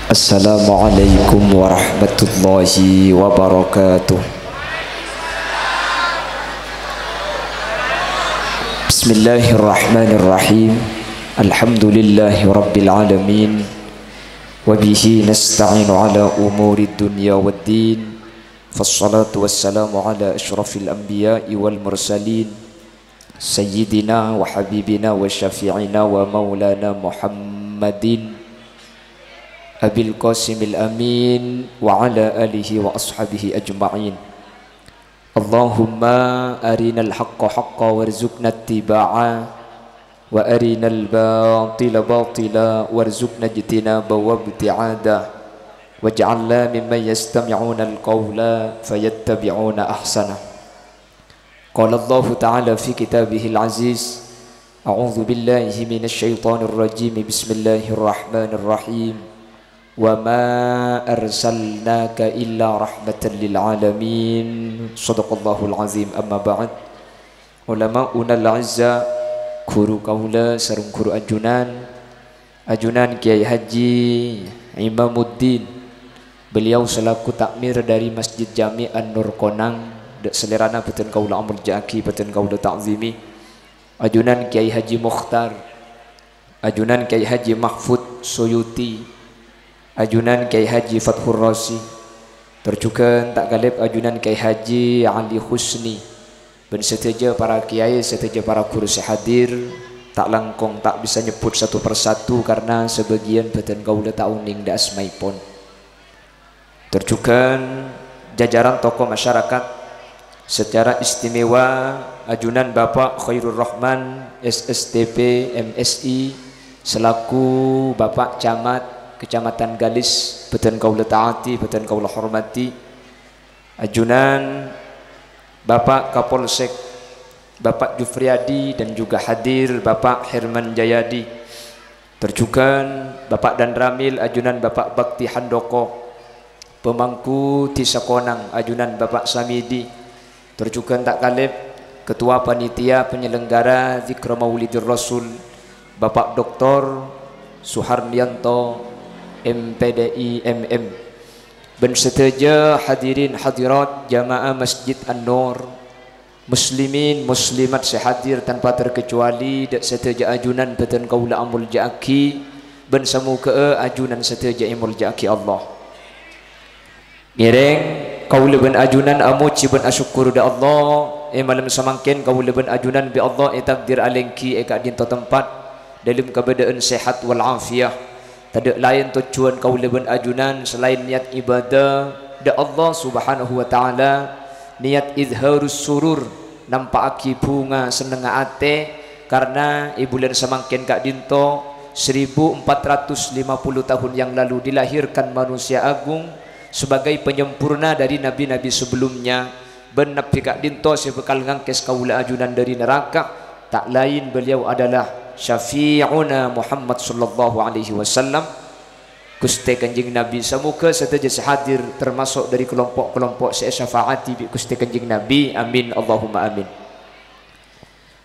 Assalamualaikum warahmatullahi wabarakatuh. Bismillahirrahmanirrahim. Alhamdulillahi rabbil alamin. Wabihi nasta'inu ala umuri dunya waddin. Fassalatu wassalamu ala ashrafil anbiya'i wal mursalin, Sayyidina wa habibina wa syafi'ina wa maulana Muhammadin Abil Qasimil Amin wa ala alihi wa ashabihi ajma'in. Allahumma arinal haqqa haqqa warzuqna ittiba'a wa arinal batila batila warzuqna ijtinaba wa ibti'ada waj'alna mimman yastami'una al-qawla fayattabi'una ahsana. Qala Allah ta'ala fi kitabihil aziz, a'udzu billahi minasy syaithanir rajim, bismillahirrahmanirrahim. Wa ma arsalnaka illa rahmatan lil alamin. Shadaqallahul azim. Amma ba'd. Ulama'una al-azza, guru kaula sareng guru ajunan Kiai Haji Imamuddin. Beliau selaku takmir dari Masjid Jami' An-Nur Konang, dek selerana beten kaula amul jaki beten kaula ta'zimi. Ajunan Kiai Haji Mukhtar, ajunan Kiai Haji Mahfud Suyuti, ajunan Kiai Haji Fathur Rasi, terjukan tak galib ajunan Kiai Haji Ali Husni. Ben seteja para kiai, seteja para guru sehadir, tak langkong tak bisa nyebut satu persatu karena sebagian beten kaula tak uning da asmaipun. Terjukan jajaran tokoh masyarakat, secara istimewa ajunan Bapak Khairul Rahman SSTP MSI selaku Bapak Camat Kecamatan Galis, beten kaula taati, beten kaula hormati. Ajunan Bapak Kapolsek Bapak Jufriyadi dan juga hadir Bapak Herman Jayadi. Terjukan Bapak Dan Ramil, ajunan Bapak Bakti Handoko. Pemangku Tisakonang, ajunan Bapak Samidi. Terjukan tak kalib Ketua Panitia Penyelenggara Zikra Maulidir Rasul Bapak Dr. Suharnianto MPDI MM. Ben seteja hadirin hadirat jamaah Masjid An-Nur, muslimin muslimat sehadir tanpa terkecuali, dak seteja ajunan beten kaula amul jaki ben samu ke ajunan seteja imul jaki Allah. Mireng kaula ben ajunan amu ciben asyukur da Allah malam samangken kaula ben ajunan bi Allah takdir alengki ka dinto tempat dalam keadaan sehat wal afiah. Tidak lain tujuan kaula ben ajunan selain niat ibadah da Allah Subhanahu wa taala, niat izharus surur, nampakake bunga seneng ate karena bulan samangken kak dinto 1450 tahun yang lalu dilahirkan manusia agung sebagai penyempurna dari nabi-nabi sebelumnya. Ben nabi kak dinto sebekal ngangkes kaula ajunan dari neraka, tak lain beliau adalah syafi'una Muhammad sallallahu alaihi wasallam, Gusti Kanjeng Nabi. Semoga seteja sehadir termasuk dari kelompok-kelompok syafaati bi Gusti Kanjeng Nabi. Amin Allahumma amin.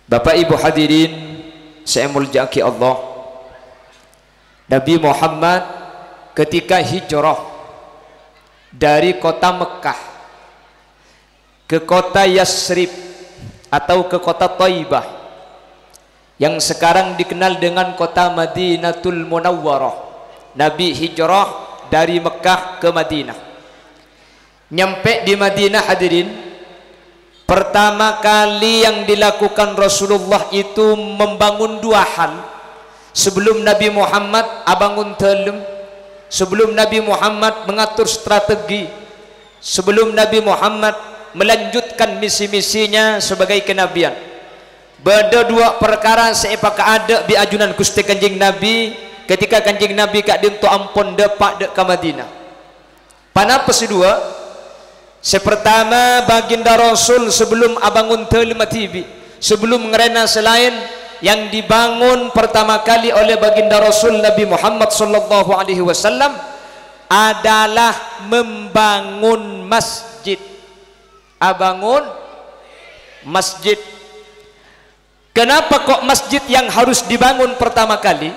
Bapak Ibu hadirin saya muljaki Allah, Nabi Muhammad ketika hijrah dari kota Mekah ke kota Yasrib atau ke kota Thaibah yang sekarang dikenal dengan kota Madinatul Munawwarah. Nabi hijrah dari Mekah ke Madinah. Nyampe di Madinah hadirin, pertama kali yang dilakukan Rasulullah itu membangun dua hal. Sebelum Nabi Muhammad abangun telem, sebelum Nabi Muhammad mengatur strategi, sebelum Nabi Muhammad melanjutkan misi-misinya sebagai kenabian, beda dua perkara seepak ada bi ajunan Gusti Kanjeng Nabi ketika Kanjeng Nabi kak dinto ampun depak dek ke Madinah. Panapa sedua? Sepertama baginda Rasul sebelum abangun telematibi, sebelum ngerena selain yang dibangun pertama kali oleh baginda Rasul Nabi Muhammad sallallahu alaihi wasallam adalah membangun masjid. Abangun masjid. Kenapa kok masjid yang harus dibangun pertama kali?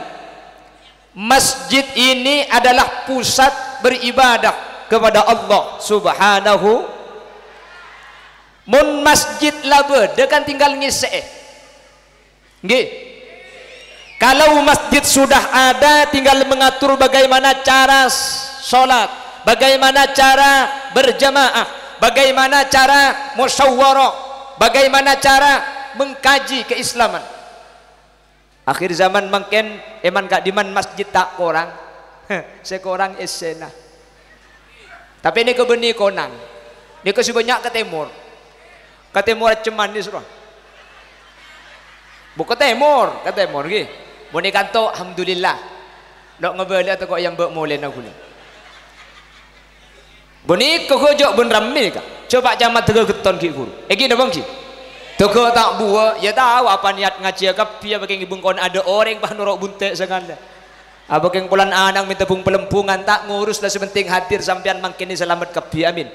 masjid ini adalah pusat beribadah kepada Allah Subhanahu. Mun masjid labe dekan tinggal ngiseh. Nggih. Kalau masjid sudah ada, tinggal mengatur bagaimana cara sholat, bagaimana cara berjamaah, bagaimana cara musyawarah, bagaimana cara mengkaji keislaman. Akhir zaman makin eman kak diman masjid tak korang, sekorang esena. Tapi ini kebeni konang, ini kasih banyak ke timur ceman ni surah. Bukan ke timur gitu. Boni kanto alhamdulillah. Dok ngebeli atau kok yang bek mulai nak guna. Boni kehojok bun ramai kah? Coba jamat tega keton ki guru. Gini bang ki. Tega tak buat, ya tahu apa niat ngaji agak pia bagi ibung kon ada orang bah norok bunte segala. Apa keng pulan anang minta pung pelempungan tak ngurus lah sepenting hadir sampean mangkini selamat kapi amin.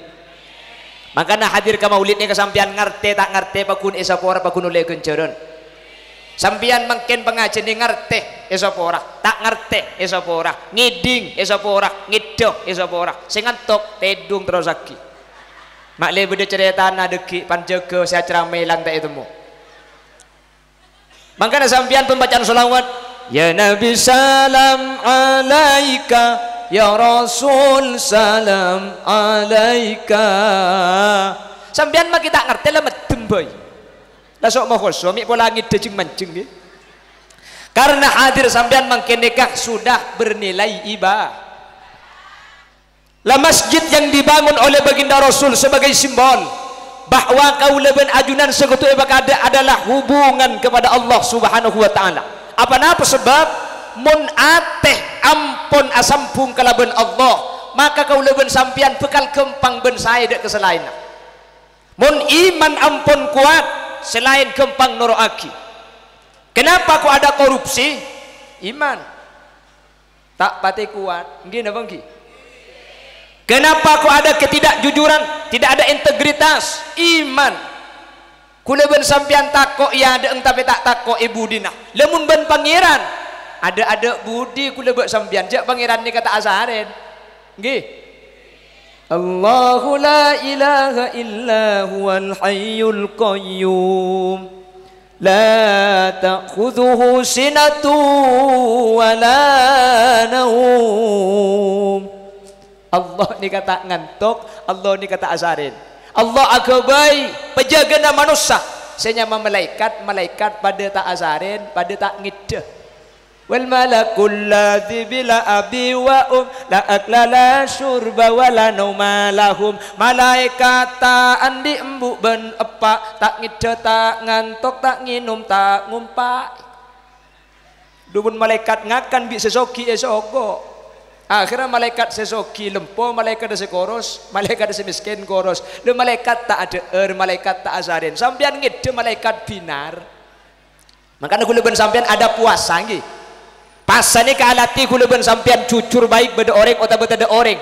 Makanya hadir ke maulid ni kesampian ngerti tak ngerti pakun esapora pakun oleh kenceron. Sampian mangkin pengajian ni ngerti esapora tak ngerti esapora ngiding esapora ngidoh esapora sing ngantuk tedung terus lagi. Mak le beda cerita na deki panjaga saya ceramai lang tak etemu. Makanya sampian pembacaan selawat ya Nabi salam alaika ya Rasul salam alaika. Sampean mah kita ngerti lah medem boy. Lah sok mau suami pola ngide jeung mancing ni. Karena hadir sampean mangke nikah sudah bernilai ibadah. Lah masjid yang dibangun oleh baginda Rasul sebagai simbol bahwa kaulaban ajunan sekutu ibadah adalah hubungan kepada Allah Subhanahu wa taala. Apa napa sebab mun ateh ampun asampung kalaban Allah maka kaulaban sampian bekal kempang ben sae dek keselain. Mun iman ampun kuat selain kempang noroaki. Kenapa kok ada korupsi? Iman tak pati kuat. Nggih napa nggih? Kenapa kok ada ketidakjujuran, tidak ada integritas? Iman. Kula ben sampean takok ya ada tapi tak takok ibu dina. Lemun ben pangeran ada budi kula bek sampean jak pangeran ni kata asaren. Nggih. Allahu la ilaha illa huwal hayyul qayyum. La ta'khudhuhu sinatu wa la naum. Allah ni kata ngantuk, Allah ni kata asarin. Allah akabai penjaga manusia. Senyama malaikat pada tak asarin, pada tak ngideh. Wal malakul ladzi bila abi wa la akla la syurba wa la nauma lahum. Malaikat tak andi embuk ben epak, tak ngideh tak ngantuk, tak nginum tak ngumpak. Dubun malaikat ngakan bi sesoki esogo. Akhirnya malaikat sesoki lempo, malaikat ada sekoros, malaikat ada semiskin koros. Le malaikat tak ada malaikat tak azarin. Sampian ngide malaikat binar. Makanya kula ben sampian ada puasa nggih. Pasane ke alati kula ben sampian jujur baik beda orang atau beda orang.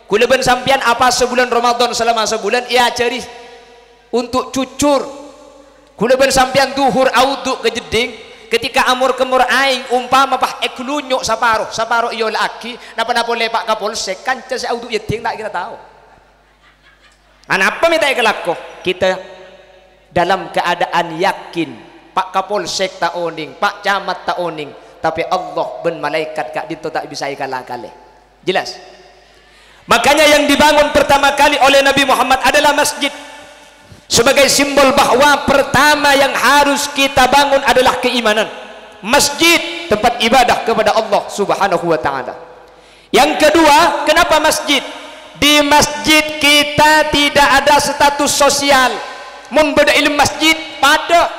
Kula ben sampian apa sebulan Ramadan selama sebulan ia cari untuk jujur. Kula ben sampian duhur auduk ke jeding. Ketika amur kemur aing umpama pah eklunyuk saparuh iyo laki napa lepak kapolsek kanca si audu yeting tak kita tahu. Apa minta ikelako? Kita dalam keadaan yakin Pak Kapolsek tak oning, Pak Camat tak oning, tapi Allah ben malaikat kak dito tak bisa ikalakale. Jelas? Makanya yang dibangun pertama kali oleh Nabi Muhammad adalah masjid. Sebagai simbol bahwa pertama yang harus kita bangun adalah keimanan. Masjid tempat ibadah kepada Allah Subhanahu wa taala. Yang kedua, kenapa masjid? Di masjid kita tidak ada status sosial. Mun beda ilmu masjid pada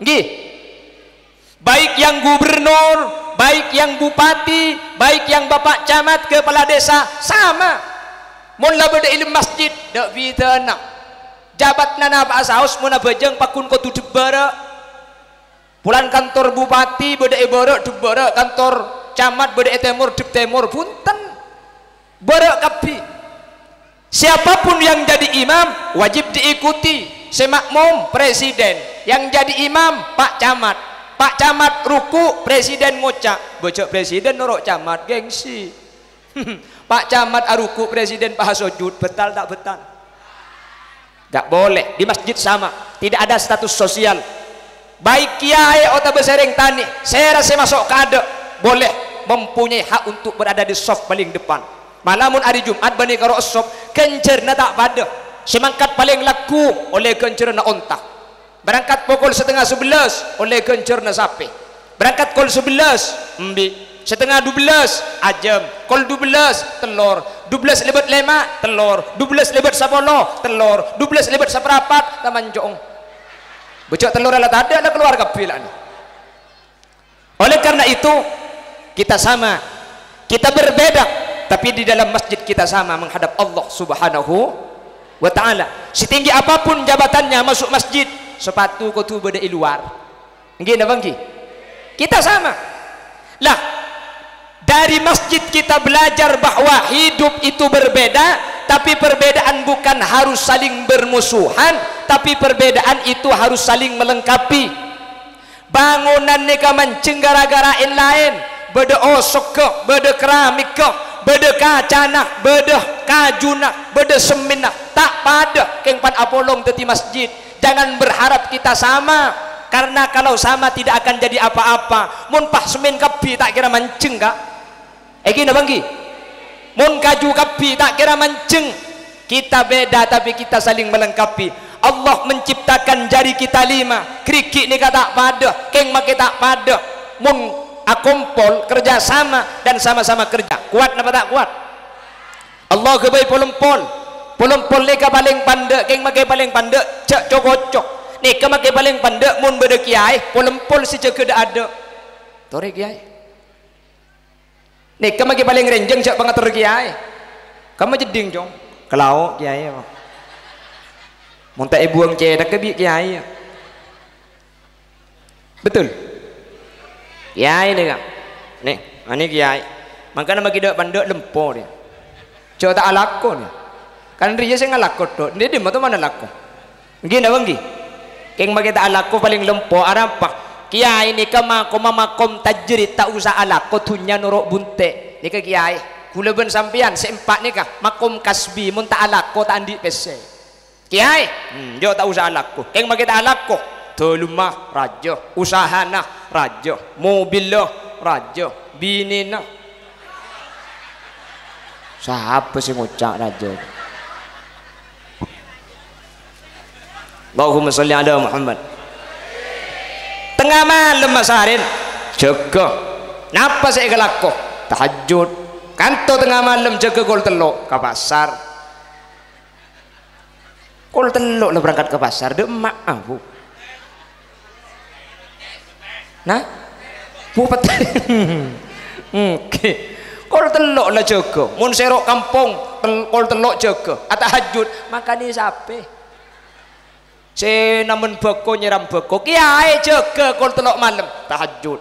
nggih. Baik yang gubernur, baik yang bupati, baik yang bapak camat, kepala desa sama. Mun la beda ilmu masjid dak bitana. Jabat nana asaus muna bajang pakun ko tu debara pulan kantor bupati beda ebara debara kantor camat beda temur deb temur punten bara kapi. Siapapun yang jadi imam wajib diikuti. Semakmum presiden, yang jadi imam pak camat, Pak Camat ruku, presiden ngocak. Bocok presiden norok camat gengsi. Pak Camat aruku, presiden paha sujud. Betal tak betal? Gak boleh. Di masjid sama, tidak ada status sosial. Baik kiai atau besereng tani, saya rasa masuk kade boleh mempunyai hak untuk berada di soft paling depan. Malamun hari Jumat bani karo soft kencerna tak pada. Semangkat paling laku oleh kencerna ontak. Berangkat pukul 10:30 oleh kencerna sapi. Berangkat pukul 11 embi, setengah 12 ajam, kol 12 telur, 12 lebet 5 telur, 12 lebet 10 telur, 12 lebet seperapat taman jong. Bocok telur ala tak ada keluar kapilah. Oleh karena itu kita sama, kita berbeda, tapi di dalam masjid kita sama menghadap Allah Subhanahu wa ta'ala. Setinggi apapun jabatannya masuk masjid, sepatu kau tu beda di luar. Nggih napa nggih? Kita sama. Lah, dari masjid kita belajar bahwa hidup itu berbeda, tapi perbedaan bukan harus saling bermusuhan, tapi perbedaan itu harus saling melengkapi. Bangunan neka mancing gara-gara lain, beda osok ke, beda keramik ke, beda kaca nak, beda kaju nak, beda semen nak, tak pada kengpan apolong teti masjid. Jangan berharap kita sama, karena kalau sama tidak akan jadi apa-apa. Mun pah semen kapi tak kira mancing kak. Gini bangki. Mun kaju kapi tak kira mancing. Kita beda tapi kita saling melengkapi. Allah menciptakan jari kita 5, kerikik ni tak pada, keng make tak pada. Mun akumpul kerja sama dan sama-sama kerja, kuat apa tak kuat? Allah kebai polumpol ni ka paling pandek, keng make paling pandek, cek cokocok. Ni ka make paling pandek mun beda kiai, polumpol si cek dak ada. Tore kiai. Ni ka make paling renjeng cek pengatur kiai. Kamu jeding jong. Kelau kiai. Munta buang cedek ke bi kiai. Betul. Kiai ni kak. Nih, ini kiai. Makanya bagi dak pandek lempo dia. Coba tak alako ni. Kan dia saya ngalako tu. Dia di mana lako? Gini apa gini? Keng bagi tak alako paling lempo. Apa? Kiai ni makom tajrid tak usah alako tunya norok bunte. Ni ke kiai. Kula ben sampean seempat ni kah? Makom kasbi mun tak alako tak andi pese. Kiai, dia tak usah alako. Keng bagi tak alako. Telumah raja, usahana raja, mobillah raja, binina. Siapa sih ngucap raja? Allahumma sholli ala Muhammad. Tengah malam masarin, jaga. Napa saya gelako? Tahajud. Kanto tengah malam jaga kol telok ke pasar. Kol telok lah berangkat ke pasar. Dek mak aku. Nah, bupat. Oke. Kol telok lah jaga. Mun serok kampung, kol telok jaga. Tahajud. Makani sape. Namun beko nyiram beko. Kiai jaga kol telok malam. Tahajud.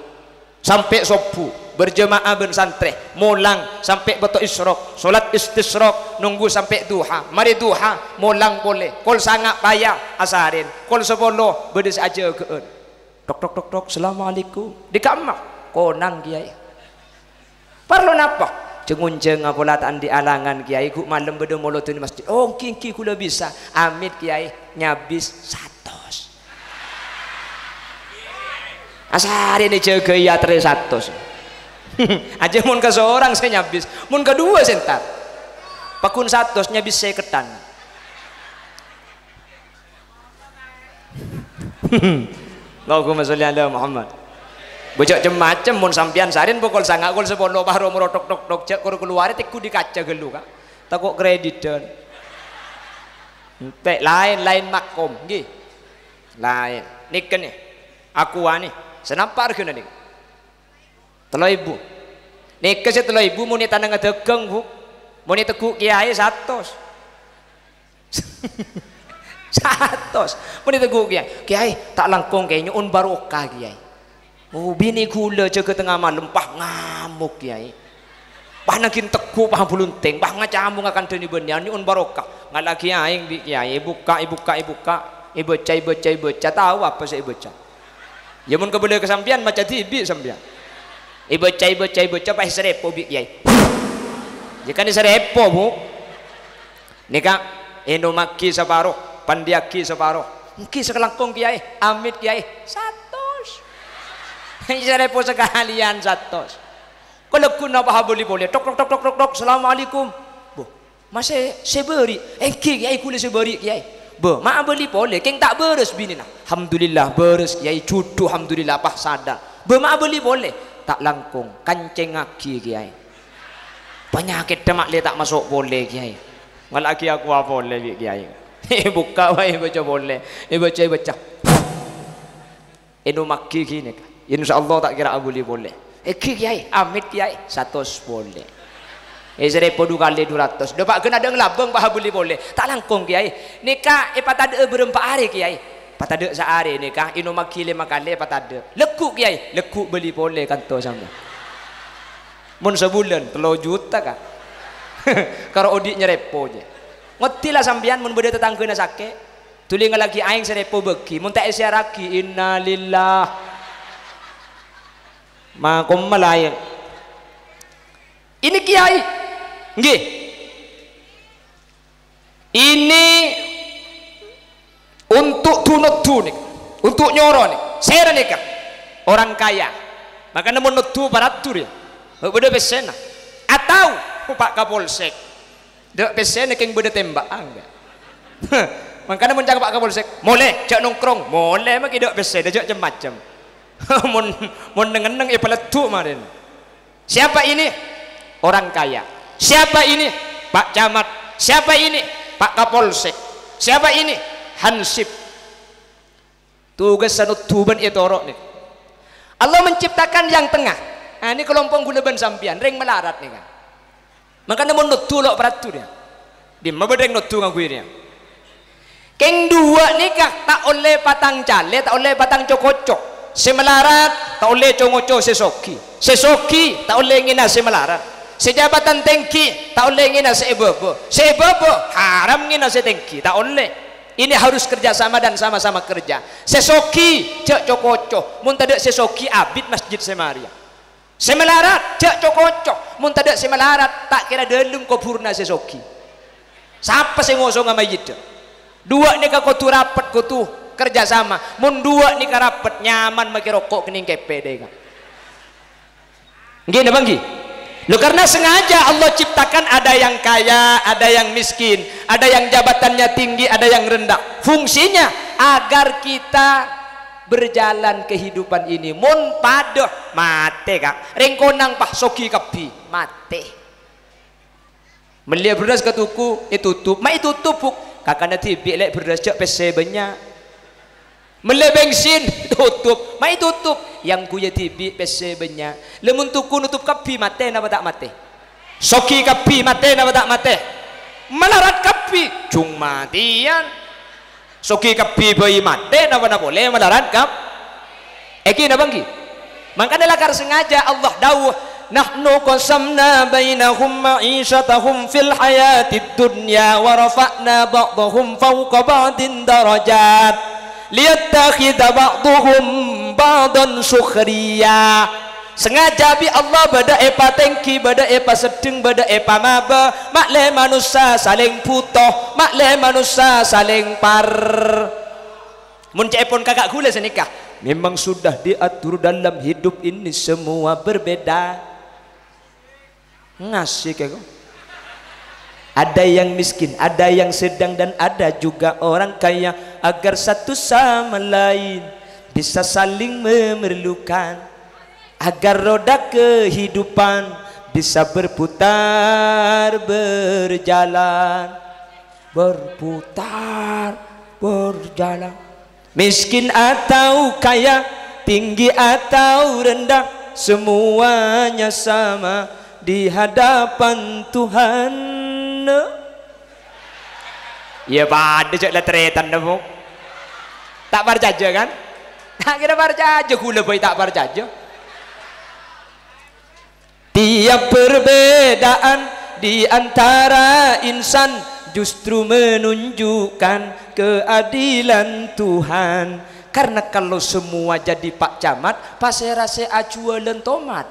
Sampai subuh. Berjemaah ben santri. Mulang sampai betul isyrok. Solat istisrok. Nunggu sampai duha. Mari duha. Mulang boleh. Kol sangat payah. Asarin. Kol 10. Berdes aja keun. Tok tok tok tok. Assalamualaikum. Di kamar. Konang kiai. Perlu napa? Cengunceng apolataan di alangan kiai. Ku malam beda mulut di masjid. Oh kiki kula bisa. Amit kiai. Nyabis 100. Asarin ni jaga ya 100. Aja mun ke seorang saya nyabis, mun kedua sentar. Pakun 100 nyabis saya ketan. Allahumma sholli ala Muhammad. Bocok macam mun sampian sarin pukul sangat kul 10 baru merotok tok tok cek keluar teku di kaca gelu kan. Takut kreditan. Tek lain makom nggih. Lain. Niken nih. Aku ani. Senapa harga nih? 3.000. Nek ke 3.000 mun tanang ngadegeng Bu. Mun teguk kiai 100. 100. Mun teguk kiai. Kiai tak langkung kayaknya un barokah kiai. Oh bini gula jaga tengah malam pah ngamuk kiai. Pah nakin teguk pah bulunting, pah ngacamung akan deni benian ni un barokah. Ngalaki aing bi kiai buka. Ibu baca tahu apa saya baca. Ya mun kebelah kesampian macam tibi sampian. Ibaca pas serepo bi kiai. Jika ni serepo bu. Nika eno maki separuh, pandiaki separuh. Mungkin sekelangkong kiai, amit kiai 100. Serepo sekalian 100. Kalau kuna apa boleh tok assalamualaikum. Bu, masih seberi. Kiai kule seberi kiai. Be, mak beli boleh, keng tak beres bini nah. Alhamdulillah beres kiai cudu alhamdulillah apa sadar. Be mak beli boleh, tak langkung, kancing aki kiai. Penyakit demak le tak masuk boleh kiai. Malaki aku apa boleh kiai. Buka wae baca boleh. Baca. Eno maki kini. Insyaallah tak kira boleh. Kiai, amit kiai 100 boleh. Serepo 2 kali 200. Dapat kena ada ngelabang bah beli boleh. Tak langkung kiai. Nikah patada berempat hari kiai. Patada sehari nikah ino maki 5 kali patada. Lekuk kiai, lekuk beli boleh kanto sama. Mun sebulan 3 juta kah? Karo odiknya repo je. Ngertilah sampean mun beda tetanggana sakit. Tuli ngalagi aing serepo beki. Mun tak isiaraki innalillah. Makum malayang. Ini kiai. Nggih. Ini untuk tunut tunik, untuk nyoro nih. Saya nikah orang kaya. Maka namun nutu paratur ya. Beda pesen atau Pak Kapolsek. Dek pesen keng beda tembak enggak. Maka namun jaga Pak Kapolsek, boleh jak nongkrong, boleh mak dek pesen dek macam-macam. Mun neng peletu marin. Siapa ini? Orang kaya. Siapa ini? Pak Camat. Siapa ini? Pak Kapolsek. Siapa ini? Hansip. Tugas sanutuban itu orok nih. Allah menciptakan yang tengah. Nah, ini kelompok guleban sampian, ring melarat nih kan. Maka namun nutu lok peratur ya. Di mabedeng nutu ngaguirnya. Keng dua nikah tak oleh patang cale, tak oleh patang cokocok. Semelarat tak oleh congoco sesoki. Sesoki tak oleh ngina semelarat. Sejabatan tengki tak oleh ngina sebobo. Sebobo haram ngina setengki tak oleh. Ini harus kerjasama dan sama-sama kerja. Sesoki cek cokoco, mun tadek sesoki abid masjid semaria. Semelarat cek cokoco, mun tadek semelarat tak kira delum kopurna sesoki. Siapa sing ngosong sama itu? Dua nika kotu rapat kotu kerjasama. Mun dua nika rapat nyaman maki rokok kening kepe deh. Nggih napa nggih? Loh, karena sengaja Allah ciptakan ada yang kaya, ada yang miskin, ada yang jabatannya tinggi, ada yang rendah. Fungsinya agar kita berjalan kehidupan ini. Mun padoh mate kak, rengkonang pah soki kapi mate. Melia beras ke tuku, tutup, mak tutup buk. Kakaknya tibi lek beras cek pese banyak. Melia bensin tutup, mak tutup. Yang kuya tibi pese banyak. Lemun tuku nutup kapi mate napa tak mate? Soki kapi mate napa tak mate? Melarat kapi cung matian. Soki kapi bayi mate napa boleh melarat kap? Eki napa nggih? Makanya lakar sengaja Allah dawuh nahnu qasamna bainahum ma'isyatahum fil hayatid dunya wa rafa'na ba'dahum fawqa ba'din darajat liyattakhidha ba'duhum ba'dan sukhriya. Sengaja bi Allah bada epa tengki, bada epa sedeng, bada epa maba, makle manusia saling putoh, makle manusia saling par. Mun cepon kakak gula senikah memang sudah diatur dalam hidup ini semua berbeda. Ngasih kego. Ada yang miskin, ada yang sedang, dan ada juga orang kaya, agar satu sama lain bisa saling memerlukan, agar roda kehidupan bisa berputar berjalan, berputar berjalan. Miskin atau kaya, tinggi atau rendah, semuanya sama di hadapan Tuhan. Ya pada cek letretan demo. Tak berjaja kan? Tak kira berjaja, gula boy tak berjaja. Tiap perbedaan di antara insan justru menunjukkan keadilan Tuhan. Karena kalau semua jadi Pak Camat, pas saya rasa ajualan tomat.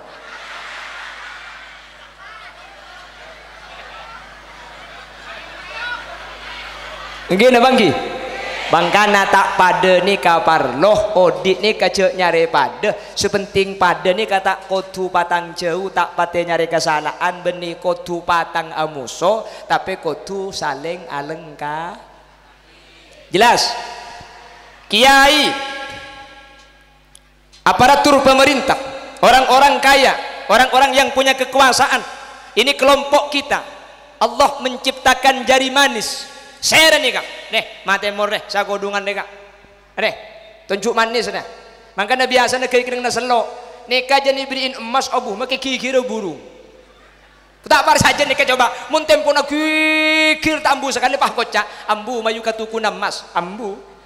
Gini bangki, bangkana tak pada ni kapar loh, odit ni kacau nyari pada, sepenting pada ni kata kotu patang jauh tak pate nyari kesalahan, benih kotu patang amuso, tapi kotu saling alengka. Jelas? Kiai, aparatur pemerintah, orang-orang kaya, orang-orang yang punya kekuasaan, ini kelompok kita. Allah menciptakan jari manis. Saya nih kak, nih mati mor deh, saya kodungan deh kak, nih tunjuk manis nih. Makanya biasa nih kira-kira selok, nikah jadi beriin emas abu, makai kira burung. Tak par saja nih coba, muntem pun kikir tak ambu sekali pah kocak, ambu mayu katuku emas, ambu.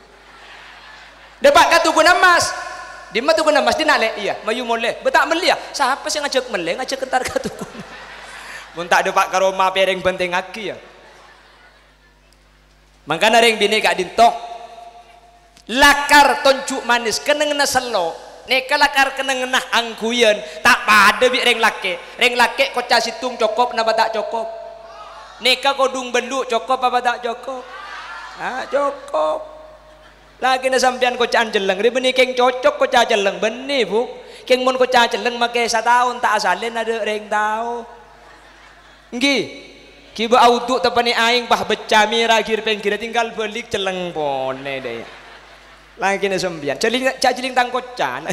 Depak katuku emas, di mana tuku emas di nale, iya, mayu moleh, betak melia, siapa sih ngajak meleh, ngajak kentar katuku. Muntak depak karoma pereng penting aki ya. Makanya ring bini kak dintok lakar tonjuk manis keneng na selo neka lakar keneng nah angkuyen tak pada bi ring lake koca situng cokop napa tak cokop neka kodung benduk cokop apa tak cokop cokop lagi na sampean kocaan jeleng beni keng cocok koca jeleng beni bu keng mon koca jeleng make setahun tak asalin ada ring tahu nggih kiba auduk tepani aing pah becami rakhir pengkira tinggal belik celeng pone deh lagi na sembian celing tangkocan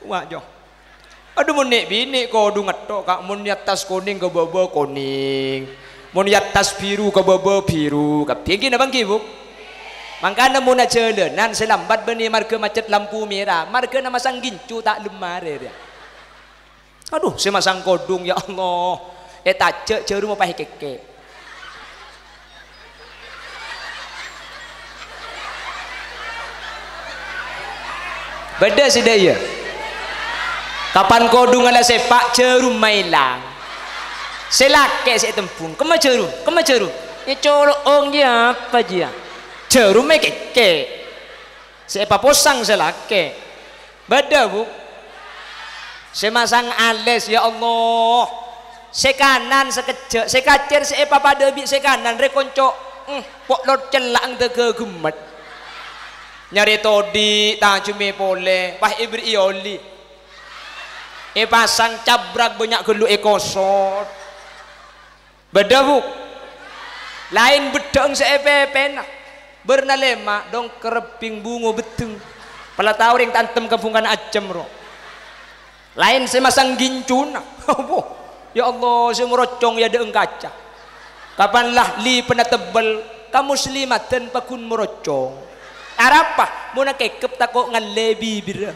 wah jo aduh mun nek bini kodu ngetok kak mun tas kuning ke bobo kuning mun tas biru ke bobo biru kap tinggi na bang kibu mangkana mun jelenan selambat beni marga macet lampu merah marga na masang gincu tak lemar ya aduh semasang kodung ya Allah tace ceru mau pakai keke beda sih dia kapan kodung ala sepak ceru mailang selake saya tempung kema ceru ini colong dia apa dia ceru mai keke sepa posang selake beda bu semasang ales ya Allah sekanan sekejap sekacir sepa pada bi sekanan rekonco pok lot celang tege gemet nyari todi tajume pole pah ibri ioli pasang cabrak banyak gelu ekosot beda bu lain bedong seepepena bernalema dong kereping bungo beteng pala tahu ring tantem kebungan ajem ro lain semasang gincuna ya Allah semurocong ya deeng kaca kapanlah li pernah tebel kamu selimat dan pakun merocong arapa muna kekep tako ngalebi bira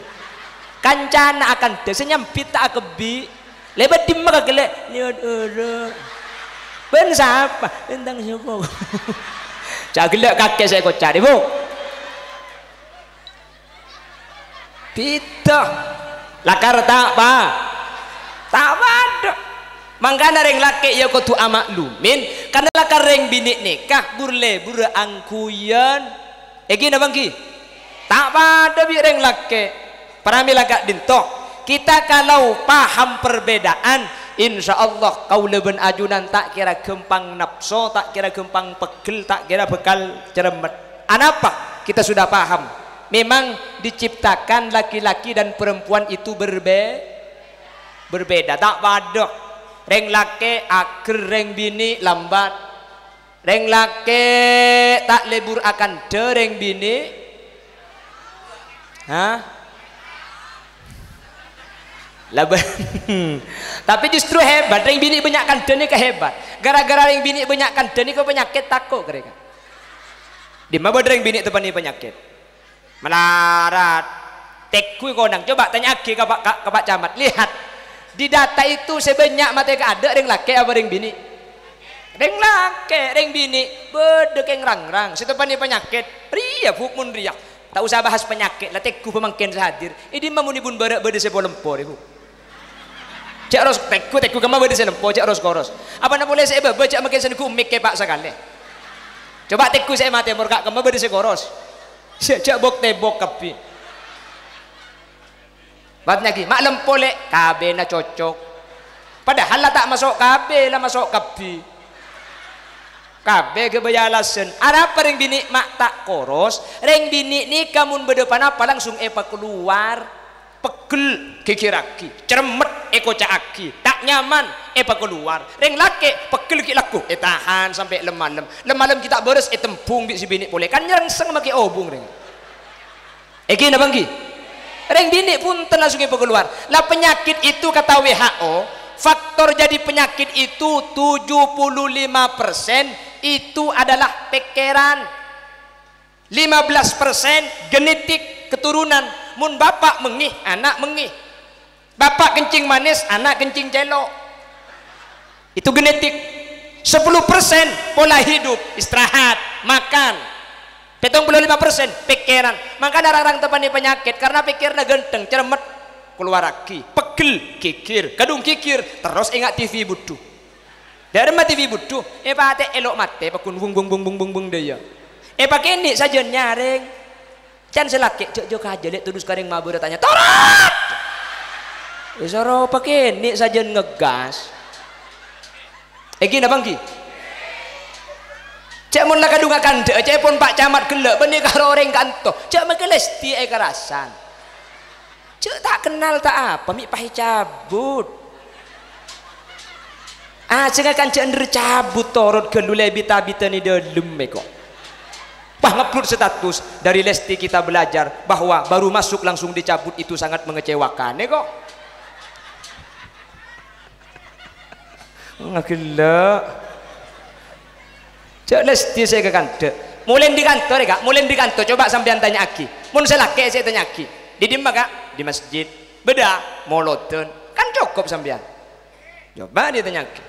kancana akan te senyampit tak akebi lebat dimma kagele niod ora ben sapa tentang syukur cagele kakek saya kok cari bu pita lakar tak pa tak ada mangkana reng laki ya kudu amaklumin karena lakar reng bini nikah burle bura angkuyan gini bangki tak pada bi reng laki para milagak dintok kita kalau paham perbedaan insya Allah kau leben ajunan tak kira gempang nafsu tak kira gempang pegel tak kira bekal ceremet anapa kita sudah paham memang diciptakan laki-laki dan perempuan itu berbeda tak pada reng lake akhir reng bini lambat reng lake tak lebur akan dereng bini laban tapi justru hebat reng bini banyakkan deni kehebat gara-gara reng bini banyakkan deni ke penyakit takut mereka di mana reng bini tepani penyakit melarat tekui kodang coba tanya ke Pak Camat lihat di data itu sebanyak mata ada reng laki apa reng bini reng laki reng bini bedek yang rang-rang setepani penyakit ria bukmun ria tak usah bahas penyakit lah teku pemangkin sehadir ini mamuni bun barak berde sepolempor ibu cek ros teku kama berde selempo cek ros koros apa nak boleh saya baca makin senku mik ke pak sekali coba teku saya mati morka kama berde sekoros cek bok tebok kapi Batnya lagi maklum polek KB na cocok. Padahal lah tak masuk KB lah masuk KB. KB kebayalasan. Ada apa ring bini mak tak koros. Ring bini ni kamu berdepan apa langsung epa keluar. Pegel kikiraki. Cermet eko caaki. Tak nyaman epa keluar. Ring laki pegel ki laku. Tahan sampai lemalem. Lemalem kita beres tempung si bini boleh. Kan nyerengseng maki obung ring. Eki na bangki. Ring bini pun langsung epa keluar. Lah penyakit itu kata WHO. Faktor jadi penyakit itu 75% itu adalah pikiran, 15% genetik keturunan. Mun bapak mengih, anak mengih. Bapak kencing manis, anak kencing celok. Itu genetik. 10% pola hidup, istirahat, makan. 75% pikiran. Maka orang-orang tepani penyakit karena pikirnya genteng, cermet, keluar lagi, pegel, kikir, kadung kikir, terus ingat TV budu. Dari mati TV budu, pate elok mate, pakun bung bung bung bung bung bung daya. Pakai ini saja nyaring. Can selaki, jok aja lihat terus karing mabur tanya, torot. Soro pakai ini saja ngegas. Gini bangki. Cek mun lah kadung akan dek, cek pun Pak Camat gelap, benih karo orang kanto, cek makelesti kerasan. Cek tak kenal tak apa, mi pahi cabut. Cek akan cek nder cabut torot gelule bita-bita ni dalam kok. Bah ngupload status dari Lesti kita belajar bahwa baru masuk langsung dicabut itu sangat mengecewakan kok. Ngagila. Cek Lesti saya ke kantor. Mulai di kantor ya kak, mulai di kantor coba sampean tanya Aki. Mun saya laki saya tanya Aki. Di dimana kak? Di masjid. Beda, moloten. Kan cukup sampean. Coba dia tanya Aki.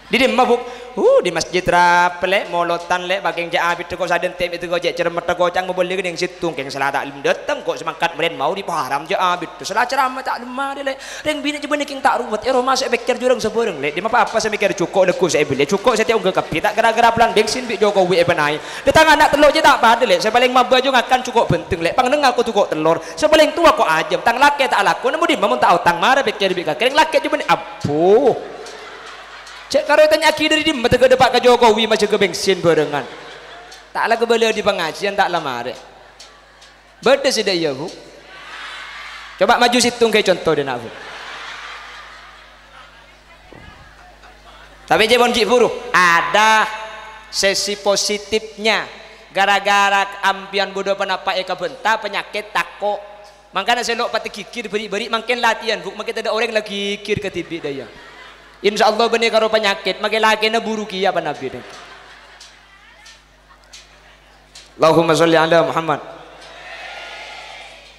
Di dimana buk? Di masjid rapelek molotan lek bagian jaabit kok saden tem itu kok cek cermet kok cang boleh geng situng keng salah tak datang kok semangkat meren mau di paharam jaabit salah ceramah tak lemah dia lek reng bini je beneking tak ruwet ero masuk pikir jurang seboreng lek di apa saya mikir cukup leku saya beli cukup saya tiap unggah kapi tak gara-gara pelan bensin bi Jokowi penai di tangan anak telur je tak pada lek saya paling mabah juga akan cukup penting lek pang dengar aku cukup telur saya paling tua kok ajem tang laki tak laku namun di mamun tak utang marah pikir bi kering laki je benek abu. Cek karo tanya Aki dari dimana ke depan ke Jokowi macam ke bensin barengan. Taklah ke beliau di pengajian tak lama deh. Beda sih dia bu. Coba maju situng kayak contoh dia nak bu. Tapi je bonji buru ada sesi positifnya. Gara-gara ampian bodoh penapa eka benta penyakit takok. Makanya selok pati kikir beri-beri makin latihan bu. Makin ada orang lagi kikir ke tibi dia. Insya Allah benih karo penyakit makin laki na buruk iya apa nabi deh. Allahumma sholli ala Muhammad.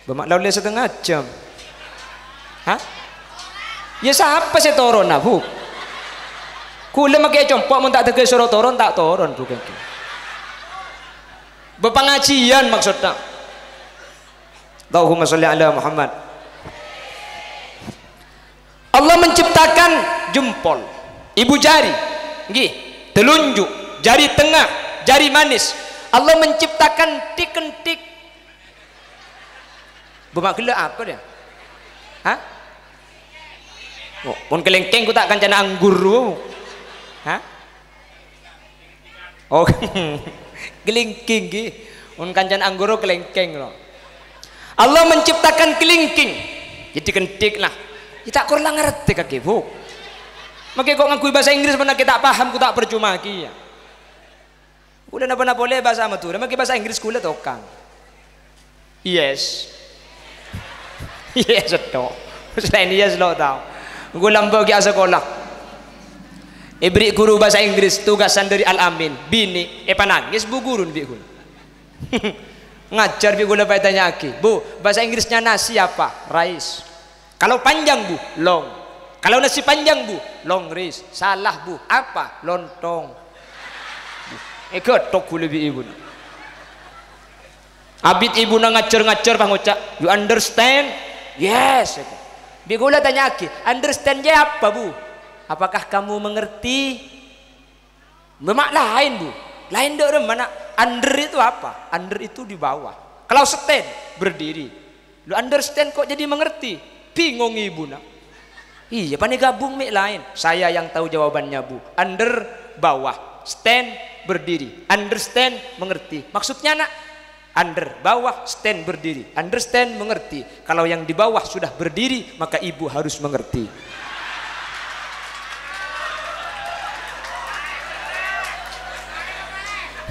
Bermakna oleh setengah jam. Hah? Ya siapa sih toron na bu? Kula makai compok mun tak tegas suruh toron tak toron bukan. Berpengajian maksudnya. Allahumma sholli ala Muhammad. Allah menciptakan jempol, ibu jari, nggih, telunjuk, jari tengah, jari manis. Allah menciptakan tik-tik. Bermakna apa dia? Hah? Oh, pun kelengkeng ku tak kancana anggur. Hah? Oh, kelengking nggih. Pun kancana anggur kelengkeng loh. Allah menciptakan kelingking. Jadi kentik lah. Kita kurang ngerti kaki bu. Makanya kok ngakui bahasa Inggris mana kita paham, ku tak percuma ki ya. Udah napa boleh bahasa amatur, makanya bahasa Inggris kula tokang. Yes. Yes to. Selain yes lo tau. Gue lambau ki sekolah. Beri guru bahasa Inggris tugasan dari Al Amin. Bini, panangis bu gurun bi gula. Ngajar bi gula baik tanya ki. Bu, bahasa Inggrisnya nasi apa? Rice. Kalau panjang bu, long. Kalau nasi panjang bu, long rice. Salah bu, apa? Lontong. Ketok ku lebih ibu. Abid ibu na ngacer-ngacer pangucap. You understand? Yes. Bigula tanya aki, understand je apa bu? Apakah kamu mengerti? Memang lain bu. Lain dok mana? Under itu apa? Under itu di bawah. Kalau stand berdiri. Lu understand kok jadi mengerti? Bingung ibu nak. Iya, pani gabung mik lain. Saya yang tahu jawabannya bu. Under bawah, stand berdiri. Understand mengerti. Maksudnya nak under bawah, stand berdiri. Understand mengerti. Kalau yang di bawah sudah berdiri, maka ibu harus mengerti.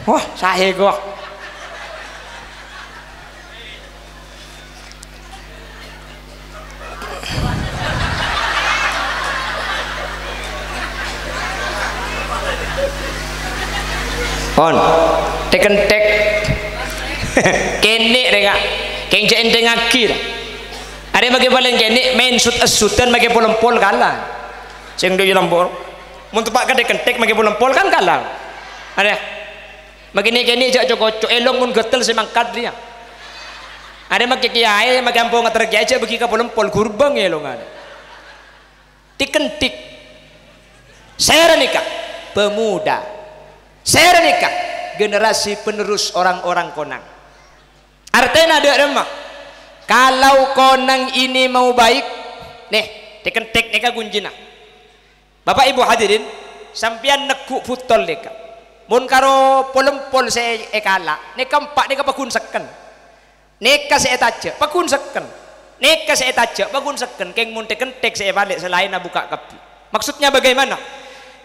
Wah, saya kok. On, tek kene rega, keng jen dengakir. Ada bagi paling kene main sutan bagi pol kalah. Sing do lambor, untuk pak kade kentek bagi pol kan kalah. Ada, begini kene jak cocok elong mun getel semangkat dia. Ada bagi kiai, bagi ampung terkiai aja bagi pol kurbang elong ada. Tikentik, saya nikah pemuda. Saya nikah generasi penerus orang-orang Konang. Artinya ada remah. Kalau Konang ini mau baik, nih dikentek nikah kunjina. Bapak Ibu hadirin, sampian nekuk putol nikah. Mun karo polempol saya ekala, nikah empat nikah pakun seken. Nikah saya taja, pakun seken. Nikah saya taja, pakun seken. Keng mun dikentek saya balik selain buka kapi. Maksudnya bagaimana?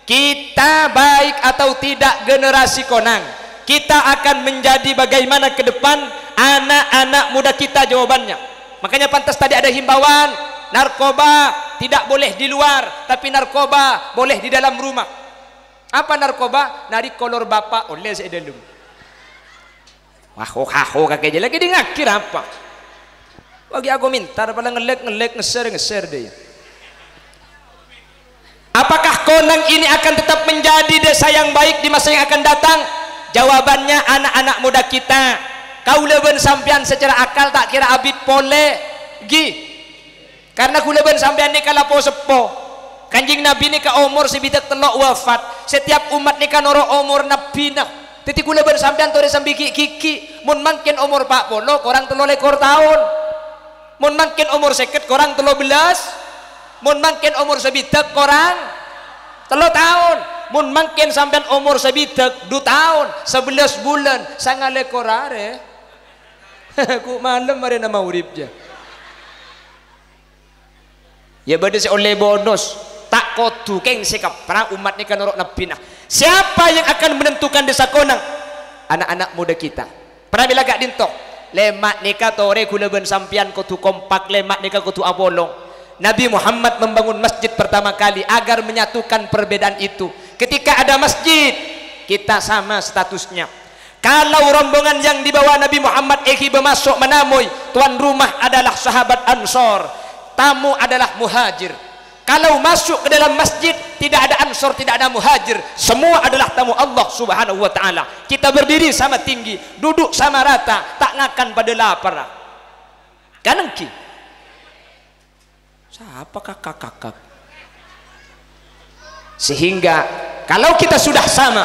Kita baik atau tidak generasi Konang, kita akan menjadi bagaimana ke depan anak-anak muda kita jawabannya. Makanya pantas tadi ada himbauan, narkoba tidak boleh di luar, tapi narkoba boleh di dalam rumah. Apa narkoba? Nari kolor bapak oleh saya dalam. Wah, kakek lagi di ngakir apa? Bagi aku minta, pada ngelek ngeser dia. Apakah Konang ini akan tetap menjadi desa yang baik di masa yang akan datang? Jawabannya anak-anak muda kita. Kau leben sampean secara akal tak kira abid pole gi. Karena ku leben sampean ni kalapo sepo. Kanjing Nabi ni ka umur sebidak telok wafat. Setiap umat ni ka noro umur nabi nah. Titi ku leben sampean tore sambi kiki. Mun mangkin umur 40 korang 3 lekor tahun. Mun mangkin umur 50 korang 13. Mun mangkin umur sebidak korang 3 tahun. Mun mangkin sampean umur sebidak 2 tahun 11 bulan sangale korare. Ku malam mari nama uripnya. Ya bade oleh bonus tak kodu keng sikap para umat ni kan norok nabina. Siapa yang akan menentukan desa Konang? Anak-anak muda kita. Pernah bila gak dintok lemak nikah tore kuleben sampian kudu kompak, lemak nikah kudu abolong. Nabi Muhammad membangun masjid pertama kali agar menyatukan perbedaan itu. Ketika ada masjid, kita sama statusnya. Kalau rombongan yang dibawa Nabi Muhammad masuk menamui, tuan rumah adalah sahabat Ansor, tamu adalah muhajir. Kalau masuk ke dalam masjid, tidak ada Ansor, tidak ada muhajir, semua adalah tamu Allah Subhanahu wa taala. Kita berdiri sama tinggi, duduk sama rata, tak ngakan pada lapar. Kanengki. Apa kakak-kakak? Sehingga kalau kita sudah sama,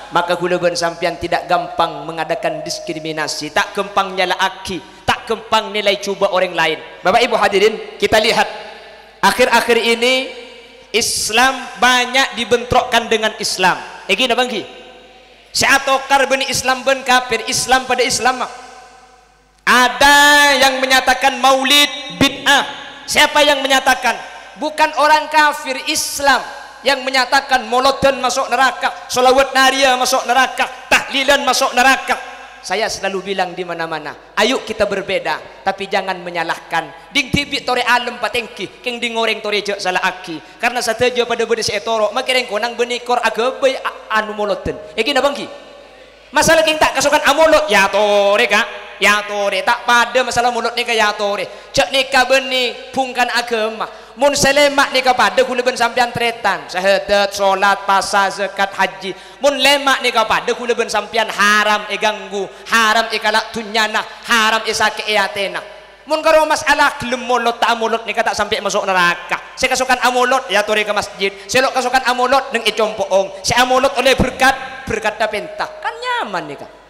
maka kulaban sampian tidak gampang mengadakan diskriminasi, tak gampang nyala aki, tak gampang nilai coba orang lain. Bapak Ibu hadirin, kita lihat akhir-akhir ini Islam banyak dibentrokkan dengan Islam. Gini bangki, seatokar beni Islam ben kafir, Islam pada Islam. Ada yang menyatakan maulid bid'ah. Siapa yang menyatakan? Bukan orang kafir, Islam yang menyatakan molodan masuk neraka, sholawat naria masuk neraka, tahlilan masuk neraka. Saya selalu bilang di mana-mana, ayo kita berbeda, tapi jangan menyalahkan. Ding tibi tore alam patengki, keng ding goreng tore jek salah aki. Karena satejo pada bede seetoro, makireng konang benikor agabay anu molodan. Gini bangki. Masalah keng tak kasukan amolot ya tore kak. Ya tore tak pada masalah mulut ni ya tore cek nikah beni pungkan agama mun selemak nikah pada kulaban sampian tretan syahadat solat puasa zakat haji mun lemak nikah pada kulaban sampian haram ganggu haram kalak tunyana haram sakit atena mun karo masalah gelem mulut tak mulut nikah tak sampai masuk neraka saya kasukan amulot ya tore ke masjid selok kasukan amulot neng icompoong si amulot oleh berkat dah pentak kan nyaman nikah.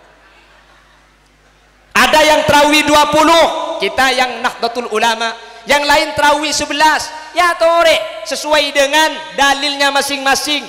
Ada yang terawih 20 kita yang Nahdlatul Ulama, yang lain tarawih 11. Ya tore sesuai dengan dalilnya masing-masing.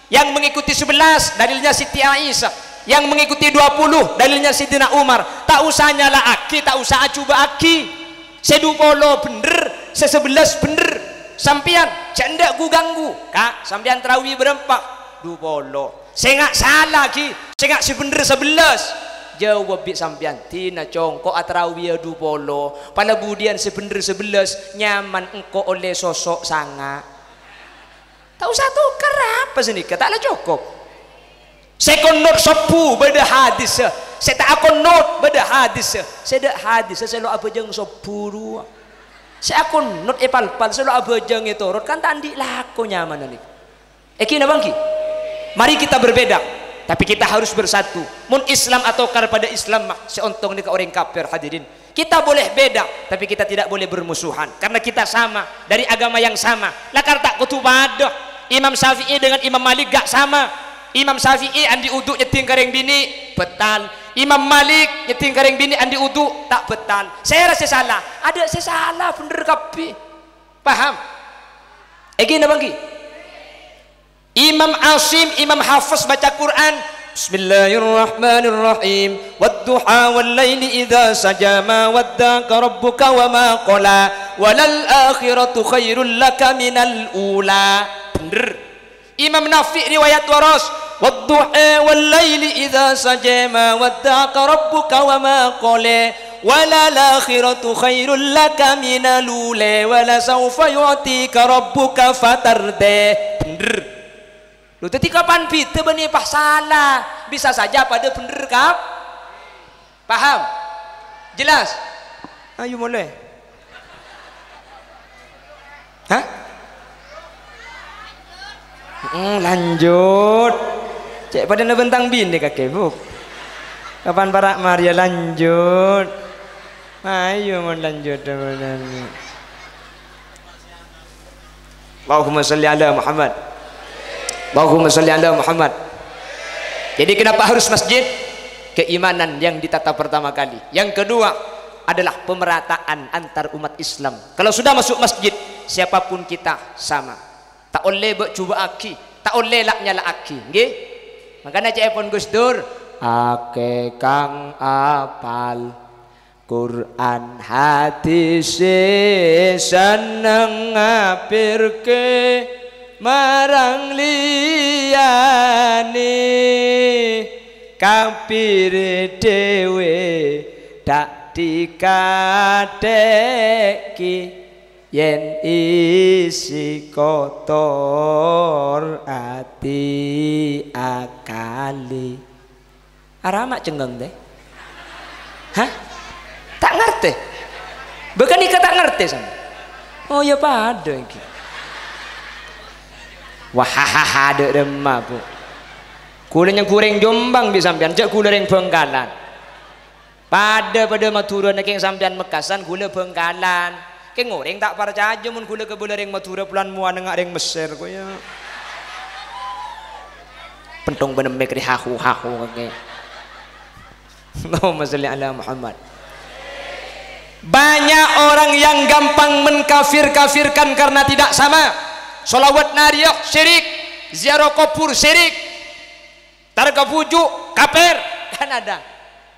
Yang mengikuti 11 dalilnya Siti Aisyah, yang mengikuti 20 dalilnya Sidina Umar. Tak usah nyala aki, tak usah coba aki. Sedupolo bener, se-11 bener. Sampian jandak gu ganggu. Kak, sampian tarawih berempat 20. Saya nggak salah ki, saya nggak sebener 11. Jawab bi sampian tina congko atrawiyah 20 pada budian sebener 11 nyaman engko oleh sosok sanga. Tak usah tukar apa sini kata lah cukup. Saya konot sopu beda hadis, saya tak akon not beda hadis, saya dak hadis saya lo apa jeng sopu dua. Saya akon not epal-pal saya lo apa jeng itu rot kan tandi lako nyaman nih. Kina bangki, mari kita berbeda, tapi kita harus bersatu. Mun Islam atau pada Islam mah seontong ni ke orang kafir hadirin. Kita boleh beda, tapi kita tidak boleh bermusuhan karena kita sama dari agama yang sama. Lakar tak kutubadah. Imam Syafi'i dengan Imam Malik gak sama. Imam Syafi'i andi uduk nyeting kareng bini betal. Imam Malik nyeting kareng bini andi uduk tak betal. Saya rasa salah. Ada saya salah bener kapi. Paham? Gini bangki. Imam Asim, Imam Hafiz baca Quran. Bismillahirrahmanirrahim. Wadduha wal laili idza saja ma waddaka rabbuka wa ma qala walal akhiratu khairul laka minal ula. Bener. Imam Nafi riwayat waras. Wadduha wal laili idza saja ma waddaka rabbuka wa ma qala walal akhiratu khairul laka minal ula wala sawfa yu'tika rabbuka fatarda. Bener. Lu tadi kapan kita benih pas salah bisa saja pada bener kap. Paham? Jelas? Ayo mulai. Hah? Lanjut. Cek pada nebentang bini kakek buk. Kapan para Maria lanjut? Ayo mau lanjut teman. Allahumma sholli ala Muhammad. Allahumma sholli ala Muhammad. Jadi kenapa harus masjid? Keimanan yang ditata pertama kali. Yang kedua adalah pemerataan antar umat Islam. Kalau sudah masuk masjid, siapapun kita sama. Tak oleh bercuba aki, tak oleh lak nyala aki. Nggih? Makanya cek pun Gus Dur, ake kang apal Quran hadis seneng ngapirke marang liyane kapir dewe dak dikateki yen isi kotor ati akali. Aramak cenggeng deh. Hah? Tak ngerti? Bukan ikat tak ngerti sama. Oh ya pada iki. Wahahaha ada remah bu. Kula yang kurang Jombang bisa sampean, jak kula yang Bengkalan. Pada Madura nak yang sampean Mekasan kula Bengkalan. Keng orang tak percaya mun kula ke ring Madura pulan muan ngak ring Mesir koyo. Pentong benemek ri hahu-hahu kake. Allahumma sholli ala Muhammad. Banyak orang yang gampang mengkafir-kafirkan karena tidak sama. Sholawat nariyah syirik, ziarah kubur syirik, targa pujuk kafir, kan ada.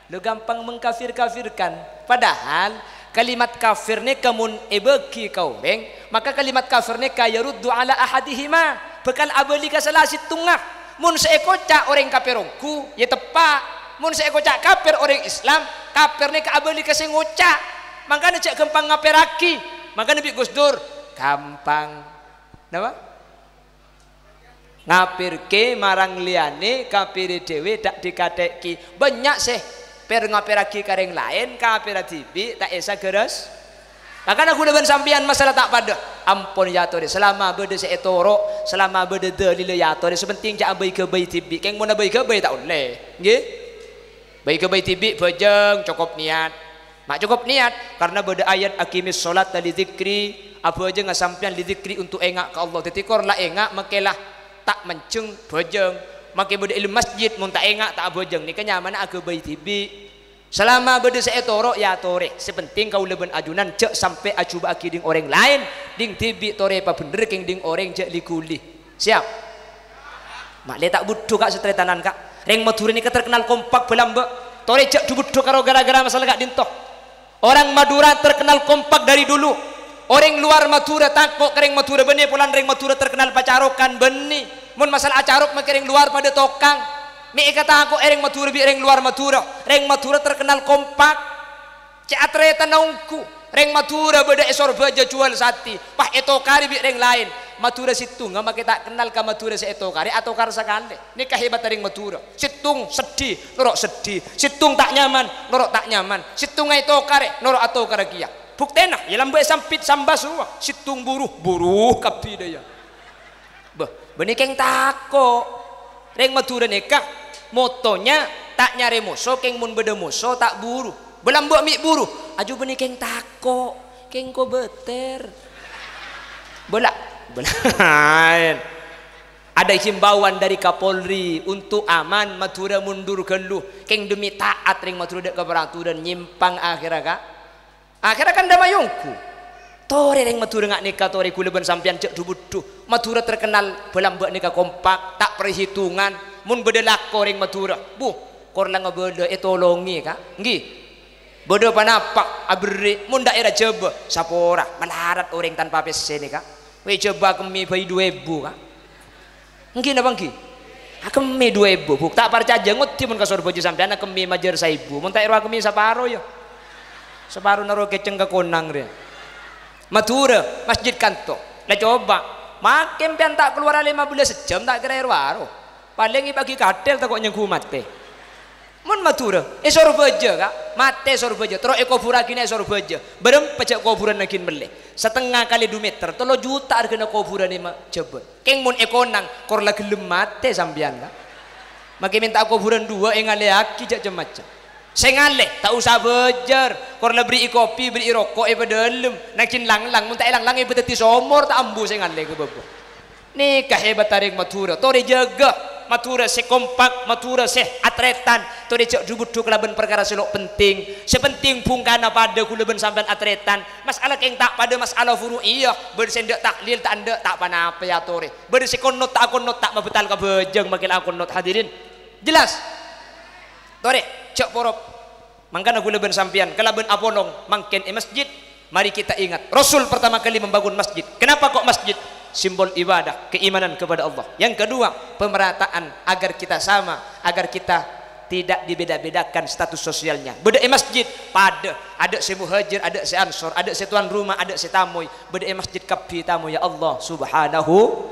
Lu gampang mengkafir-kafirkan. Padahal kalimat kafir ni kamun ebeki kau beng, maka kalimat kafir ni kayaruddu ala ahadihima. Bekal abali ka salah situngah. Mun seekocak orang kafirongku, ya tepak. Mun seekocak kafir orang Islam, kafir ni ka abali ka sengocak. Makanya cak gampang ngapiraki. Makanya Nabi Gus Dur gampang napa? Ngapirke marang liyane kafir dhewe dak dikateki. Banyak sih per ngapiraki kareng lain kafir tibi tak esa geres. Makanya aku dengan sampean masalah tak pada. Ampun ya tore selama bede seetoro, selama bede dalil ya tore sepenting jak abai ke bayi tibi. Keng mun abai ke bayi tak oleh. Nggih? Bayi ke bayi tibi bejeng cukup niat. Mak cukup niat karena beda ayat akimis solat li dzikri apa aja nggak sampean li dzikri untuk engak ke Allah titikor lah engak makelah tak menceng bojeng make beda ilmu masjid mun tak engak tak bojeng ni kenyaman aku bayi tibi selama beda saya toro ya tore sepenting kau leben ajunan cek sampai acuba aki ding orang lain ding tibi tore apa bener king ding orang cek likuli siap mak le tak butuh kak setretanan kak reng Madura ini terkenal kompak belamba tore cek butuh karo gara-gara masalah kak dintoh orang Madura terkenal kompak dari dulu orang luar Madura takut kering Madura benih pulan reng Madura terkenal pacarokan benih mun masalah acarok mak reng luar pada tokang mi kata aku reng Madura bi reng luar Madura reng Madura terkenal kompak cek atreta naungku reng Madura beda esor baja jual sati pah etokari bi reng lain Madura situng nggak makai tak kenal ke Madura se etokari atau kar sekali ini kehebat reng Madura situng sedih norok sedih situng tak nyaman norok tak nyaman situng etokari norok atau karakia buktena ya lambe sampit sambas semua situng buruh kapi daya bah benih keng tako reng Madura nikah motonya tak nyari musuh keng mun beda musuh tak buru belam buat mik buru aju benih keng tako keng ko beter belak ada himbauan dari Kapolri untuk aman Madura mundur keluh keng demi taat reng Madura dek keperaturan nyimpang akhirnya kan damayungku tore reng Madura ngak nikah tore kuleban sampian cek dubuduh Madura terkenal belam buat nikah kompak tak perhitungan mun beda lako reng Madura bu korlang beda etolongi kak nggih beda panapak abri mun daerah coba sapora melarat orang tanpa pesen nih kak we coba kemi bayi 2000 kak nggih napa nggih kemi 2000 bu tak percaya nguti mun kasor bojo sampean kemi majer 1000 mun tak ira kemi saparo ya separo naro keceng ke konang re Madura masjid kanto lah coba makin pian tak keluar 15 jam tak kira waro paling bagi kadel tak kok nyengku mate mun Madura esor baja kak mate esor baja terus ekobura gini esor baja berem pajak kuburan lagi meleh setengah kali 2 meter 3 juta harganya kuburan ini jebot keng mun ekonang kor lagi gelem mate sambian kak makin minta kuburan 2 ngale aki jak macam saya ngaleh tak usah bejar kor le beri kopi beri rokok pedalem nakin lang mun tak lang beteti somor tak ambu saya ngaleh ke bebo nih kehebat tarik Madura tore jaga Madura se kompak Madura se atretan tore cek dubudu kelaban perkara selok penting sepenting bungkana pada kulaban sampean atretan masalah keng tak pada masalah furu'iyah bersendek taklil tak anda tak panapa ya tore bersekonot tak akonot tak mabetal ka bejeng makil akonot hadirin jelas tore cek porop mangkana kulaban sampean kelaban apolong mangken masjid mari kita ingat Rasul pertama kali membangun masjid kenapa kok masjid simbol ibadah keimanan kepada Allah yang kedua pemerataan agar kita sama agar kita tidak dibeda-bedakan status sosialnya beda masjid pada ada si muhajir ada si ansor ada si tuan rumah ada si tamu beda masjid kapi tamu ya Allah subhanahu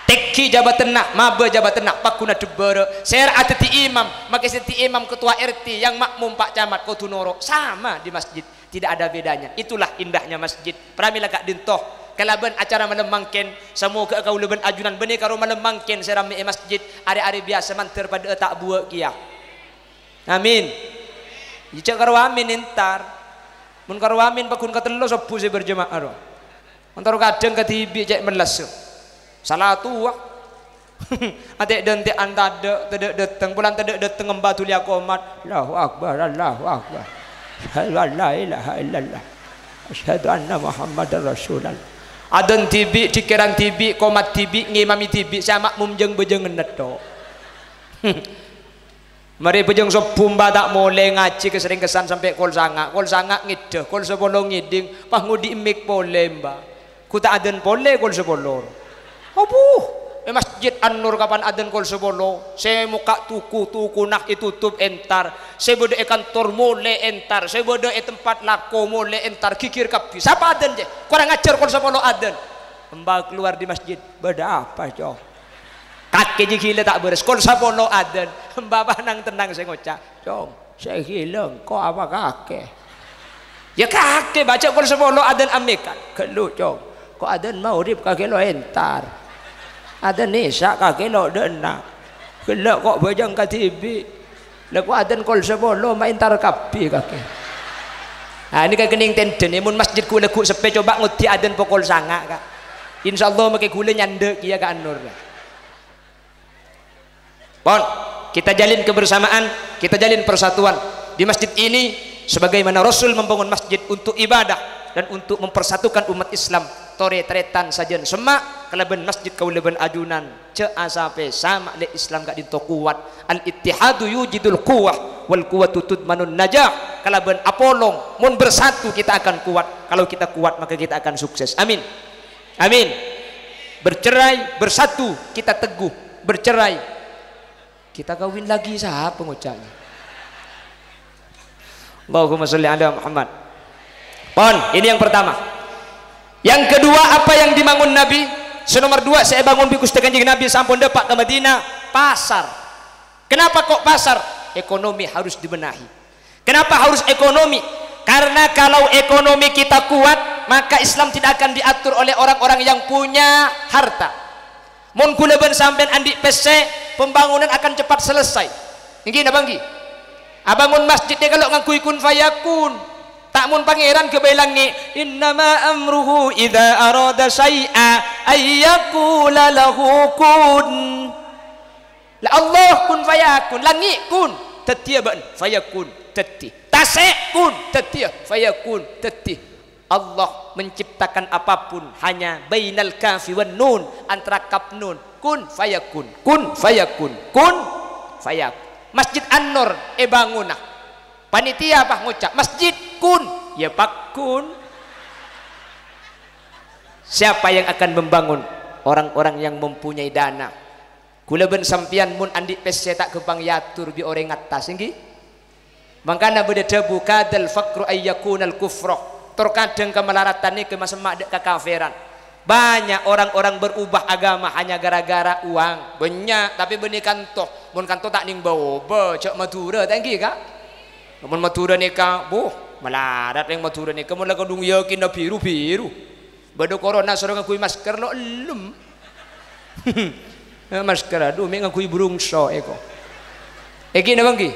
teki jabatan nak maba jabatan nak pakuna debere ser atati imam maka seti imam ketua RT yang makmum pak camat kotunoro sama di masjid tidak ada bedanya itulah indahnya masjid pramila kak dintoh kalaban acara malam mangken semoga kau leben ajunan benih karo malam mangken serami masjid hari-hari biasa manter pada tak buat kia amin jika karo amin entar mun karo amin pakun katelo sepu se berjemaah ro antara kadang ketibi cek melas salah tua adek dente antada tedek deteng bulan tedek deteng embatu lia komat Allahu akbar la ilaha illallah asyhadu anna muhammadar rasulullah adan tibi dikeran tibi komat tibi ngimami tibi sama mumjeng bejeng neto mari bejeng sepumba tak mulai ngaji kesering kesan sampai kol sanga ngideh kol sepolo ngiding pah ngudi mik pole mbak ku tak adan pole kol sepolo abuh masjid An-Nur kapan adan kol sepolo saya muka tuku nak itutup entar saya bodoh kantor mule entar saya bodoh tempat lako mule entar kikir kapi siapa adan je kurang ajar kol sepolo adan mbak keluar di masjid beda apa cow kaki jikile tak beres kol sepolo adan mbak nang tenang saya ngocak cow saya hilang kok apa kake ya kake baca kol sepolo adan amikan kelu cow kok adan mau rib kake lo entar ada nisa kaki lo dena gelak kok bajang katibi laku adan kol sebolo main tar kapi kaki nah ini kayak kening tenden mun masjid ku lagu sepe coba nguti adan pokol sanga kak insyaallah make gula nyandek ya ka An-Nur pon kita jalin kebersamaan kita jalin persatuan di masjid ini sebagaimana Rasul membangun masjid untuk ibadah dan untuk mempersatukan umat Islam. Tore tretan sajen semak kalaban masjid kau leben ajunan ce asape sama le Islam gak dinto kuat. Al ittihadu yujidul quwwah wal quwwatu tudmanun najah. Kalaban apolong mun bersatu kita akan kuat. Kalau kita kuat maka kita akan sukses. Amin. Amin. Bercerai bersatu kita teguh, bercerai kita kawin lagi siapa ngucapnya. Allahumma sholli ala Muhammad. Pon, ini yang pertama. Yang kedua, apa yang dibangun Nabi? Senomor dua, saya bangun bikus Kanjeng Nabi sampun depak ke Madinah, pasar. Kenapa kok pasar? Ekonomi harus dibenahi. Kenapa harus ekonomi? Karena kalau ekonomi kita kuat, maka Islam tidak akan diatur oleh orang-orang yang punya harta. Mun kula ben sampean andi PC, pembangunan akan cepat selesai. Nggih na banggi? Abangun masjid dia kalau ngakui kun fayakun. Tak mun pangeran kebelangi innama amruhu idza arada syai'a ayyakula lahu kun. La Allah kun fayakun, langit kun tetia ban fayakun teti. Tasik kun tetia fayakun teti. Allah menciptakan apapun hanya bainal kafi wan nun, antara kaf nun. Kun fayakun, kun fayakun, kun fayakun. Masjid An-Nur bangunah. Panitia apa ngucap masjid kun ya pak kun. Siapa yang akan membangun? Orang-orang yang mempunyai dana. Kula ben sampian mun andi pes tak kepang yatur bi orang atas nggih. Mangkana beda debu kadal faqru ayyakunal kufra. Terkadang kemelaratan ini kemasmak kekafiran. Banyak orang-orang berubah agama hanya gara-gara uang. Banyak tapi benih kantoh. Mun kantoh tak ning bawa cok Madura tanggi kak. Mun Madura nikah, melarat yang Madura nikah mun lagu dung yakin na biru-biru. Bado corona sorong ngakui masker lo elum. Masker aduh mek ngakui burungso eko. Eki na bangki?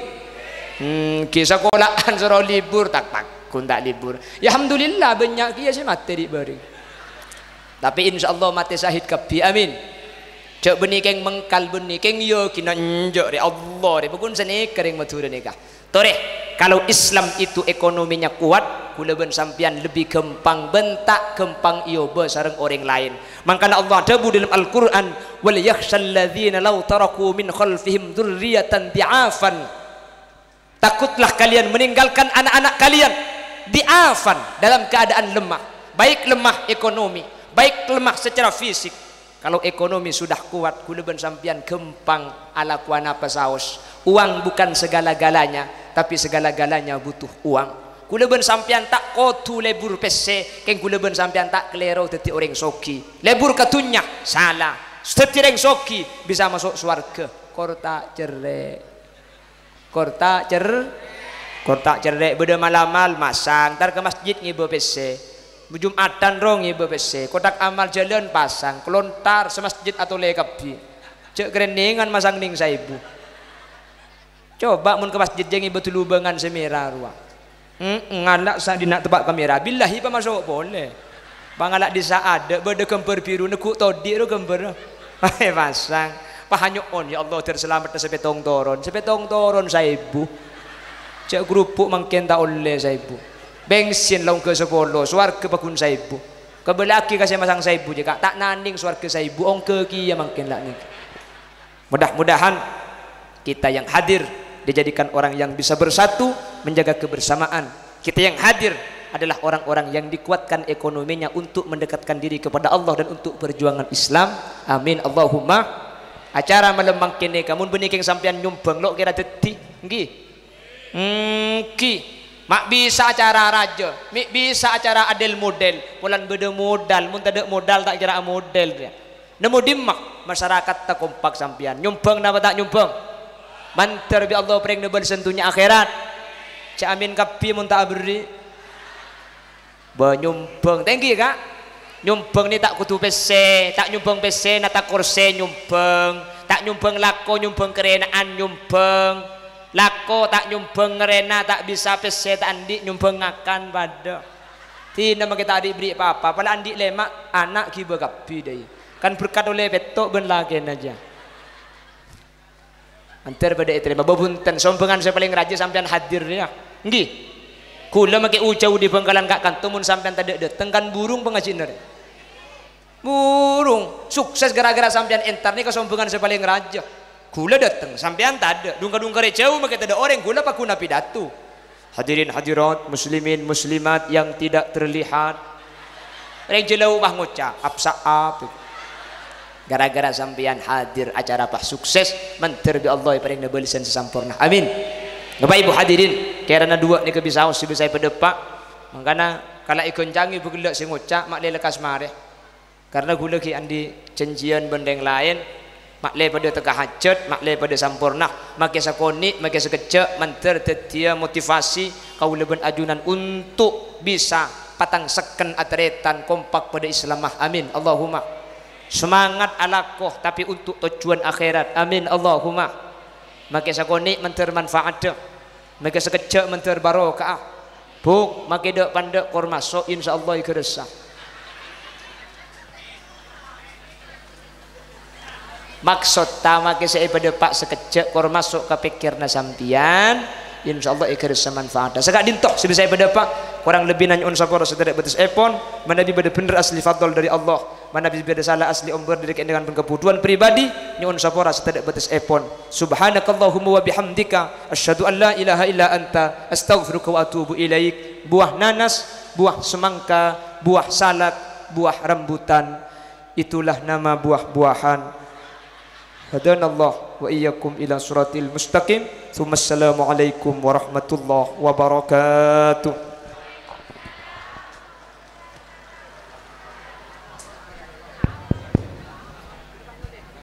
Ki sekolahan sorong libur tak kun tak libur. Ya alhamdulillah banyak kia si mati di bari. Tapi insyaallah mati syahid kabi amin. Cok benih keng mengkal benih keng yakin na njok re Allah re pun senikah yang Madura nikah. Tore, kalau Islam itu ekonominya kuat, kula ben sampian lebih gampang bentak, gampang iyo sareng orang lain. Makanya Allah dabu dalam Al-Qur'an, wal yakhshal ladzina law taraku min khalfihim dzurriyyatan di'afan. Takutlah kalian meninggalkan anak-anak kalian di'afan dalam keadaan lemah. Baik lemah ekonomi, baik lemah secara fisik. Kalau ekonomi sudah kuat, kula ben sampian gampang ala kuana pasaos. Uang bukan segala-galanya, tapi segala-galanya butuh uang. Kula ben sampean tak kotu lebur pese, keng kula ben sampean tak kelero dadi orang soki. Lebur katunya salah. Dadi orang soki bisa masuk surga. Korta cerek. Korta cerek beda malamal masang, tar ke masjid ngibo pese. Jumatan rong ngibo pese. Kotak amal jalan pasang, kelontar semasjid atau lekapi. Cek kereningan masang ning saibu. Coba mun ke masjid jengi betul lubangan semera ruang. Ngalak sa dina tempat kamera. Billahi pa masuk boleh. Pangalak di saat beda kemper biru nekuk todi ro kemper. Hai pasang. Pahanyo on ya Allah terselamat sepetong toron. Sepetong toron saibu. Cek kerupuk mangken ta oleh saibu. Bensin laung ke 10 swarga pakun saibu. Kebelaki kasih masang saibu je kak. Tak naning swarga saibu ongke kiya mangken lak nih. Mudah-mudahan kita yang hadir dijadikan orang yang bisa bersatu menjaga kebersamaan. Kita yang hadir adalah orang-orang yang dikuatkan ekonominya untuk mendekatkan diri kepada Allah dan untuk perjuangan Islam. Amin Allahumma. Acara melembang kene kamu benikeng sampean nyumbang lo kira deti nggih. Ki mak bisa acara raja, mik bisa acara adil model, pulan beda modal, mun tak ada modal tak kira model dia. Nemu dimmak masyarakat tak kompak sampean. Nyumbang napa tak nyumbang? Mantar bi Allah pring nebel sentuhnya akhirat. Cak amin kapi mun tak beri. Ba nyumbang tinggi kak. Nyumbang ni tak kutu PC, tak nyumbang PC na tak kursi nyumbang, tak nyumbang lako nyumbang kerenaan nyumbang. Lako tak nyumbang ngerena tak bisa PC tak andi nyumbang ngakan pada. Tina mah kita adik beri apa-apa, pala andi lemak anak kiba kapi deh. Kan berkat oleh betok ben lagen aja. Antar pada terima babunten sompengan saya paling raja sampean hadirnya. Nggih. Kula make ucau di Bangkalan Kak Kantumun sampean tadi dateng kan burung pengajian. Burung sukses gara-gara sampean entar nih kesombongan saya paling raja. Kula dateng sampean tada dungka-dungka jauh make tada orang kula pakuna pidato. Hadirin hadirat muslimin muslimat yang tidak terlihat. Reng jelau mah ngucap apsaap. Gara-gara sampean hadir acara pak sukses mentir bi Allah paling nabelisan sesampurna. Amin. Bapak Ibu hadirin, karena dua ni kebisaos si saya pedepak. Makana kala ikon jangi begelak si ngucap mak le lekas mare. Karena gula ki andi janjian bendeng lain mak le pada teka hajat, mak le pada sampurna, make sakoni, make sekejap mentir tetia motivasi kau leben ajunan untuk bisa patang seken atretan kompak pada Islamah. Amin. Allahumma. Semangat alakoh tapi untuk tujuan akhirat. Amin. Allahumma. Maka sakoni mentir manfaat, maka sekejap mentir barokah. Buk maka dak pandek kor masuk insyaallah ikresa. Maksud tama ke saya pada pak sekejap kor masuk ke pikirna sampian insyaallah ikresa manfaat. Sekak dintok sebisa saya pada pak kurang lebih nanya on sapora setelah batas epon mana bi pada bener asli fadl dari Allah, mana bi pada salah asli omber dari dengan kebutuhan pribadi ni on sapora setelah batas epon. Subhanakallahumma wa bihamdika asyhadu an la ilaha illa anta astaghfiruka wa atubu ilaik. Buah nanas, buah semangka, buah salak, buah rambutan, itulah nama buah-buahan. Hadanallah wa iyyakum ila suratil mustaqim. Assalamualaikum warahmatullahi wabarakatuh.